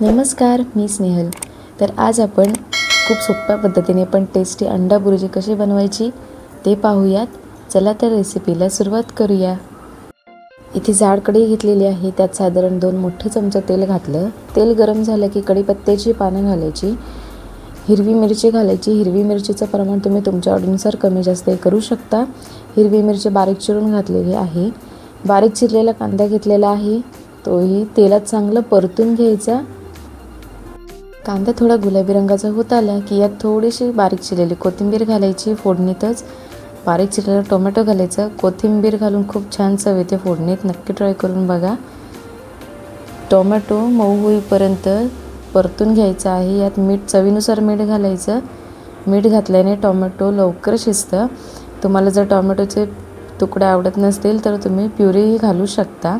नमस्कार, मी स्नेहल। तर आज आपण खूप सोप्या पद्धतीने पण टेस्टी अंडा बुर्जी कशी बनवायची ते पाहूयात। चला तर रेसिपीला सुरुवात करूया। इथे जाड कढई घेतलेली आहे, त्यात साधारण 2 मोठे चमचे तेल घातलं। तेल गरम झालं की कढीपत्त्याची पानं घालायची, हिरवी मिरची घालायची। हिरवी मिरचीचं प्रमाण तुम्ही तुमच्या आवडीनुसार कमी जास्त करू शकता। हिरवी मिरची बारीक चिरून घातलेली आहे। बारीक चिरलेला कांदा घेतलेला आहे, तोही तेलात चांगलं परतून घ्यायचा। कांदा थोडा गुलाबी रंगाचा होत आला की यात थोडीशी बारीक चिरलेली कोथिंबीर घालायची। फोडणीतच बारीक चिरलेला टोमॅटो घालायचा। कोथिंबीर घालून खूप छान चव येते फोडणीत, नक्की ट्राय करून बघा। टोमॅटो मऊ होईपर्यंत परतून घ्यायचा आहे। यात मीठ चवीनुसार मीठ घालायचं। मीठ घातल्याने टोमॅटो लवकर शिजतं। तुम्हाला जर टोमॅटोचे तुकडे आवडत नसतील तर तुम्ही प्युरीही घालू शकता।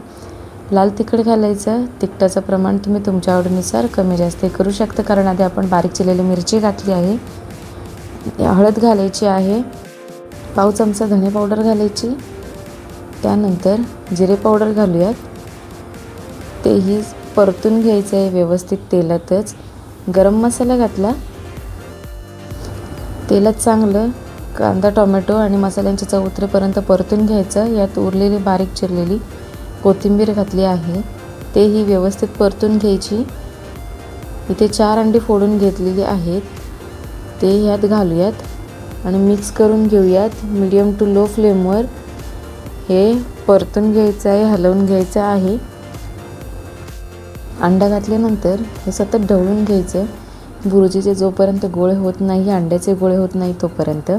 लाल तिखट घालायचं। तिखटाचं प्रमाण तुम्ही तुमच्या आवडीनुसार कमी जास्त करू शकता, कारण आधी आपण बारीक चिरलेली मिरची घातली आहे। हळद घालायची आहे, पाव चमचा धने पावडर घालायची। त्यानंतर जिरे पावडर घालूयात, तेही परतून घ्यायचं आहे व्यवस्थित तेलातच। गरम मसाला घातला। तेलात चांगलं कांदा टोमॅटो आणि मसाल्यांची चव उतरेपर्यंत परतून घ्यायचं। यात उरलेली बारीक चिरलेली कोथिंबीर घातली आहे, तेही व्यवस्थित परतून घ्यायची। इथे 4 अंडी फोडून घेतलेली आहेत, ते यात घालूयात आणि मिक्स करून घेऊयात। मीडियम टू लो फ्लेमवर हे परतून घ्यायचं आहे, हलवून घ्यायचं आहे। अंडा घातल्यानंतर हे सतत ढवळून घ्यायचं, बुर्जीचे जोपर्यंत गोळे होत नाही, अंड्याचे गोळे होत नाही तोपर्यंत।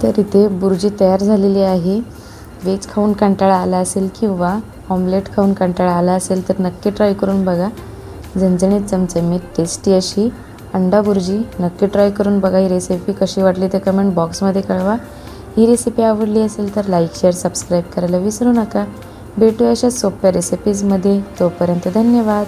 तर इथे बुर्जी तयार झालेली आहे। वेज खाऊन कंटाळा आला असेल किंवा ऑमलेट खाऊन कंटाळा आला असेल तर नक्की ट्राय करून बघा। झणझणीत चमचमीत टेस्टी अशी अंडा बुर्जी नक्की ट्राय करून बघा। ही रेसिपी कशी वाटली ते कमेंट बॉक्समध्ये कळवा। ही रेसिपी आवडली असेल तर लाईक, शेअर, सबस्क्राईब करायला विसरू नका। भेटूया अशा सोप्या रेसिपीजमध्ये। तोपर्यंत धन्यवाद।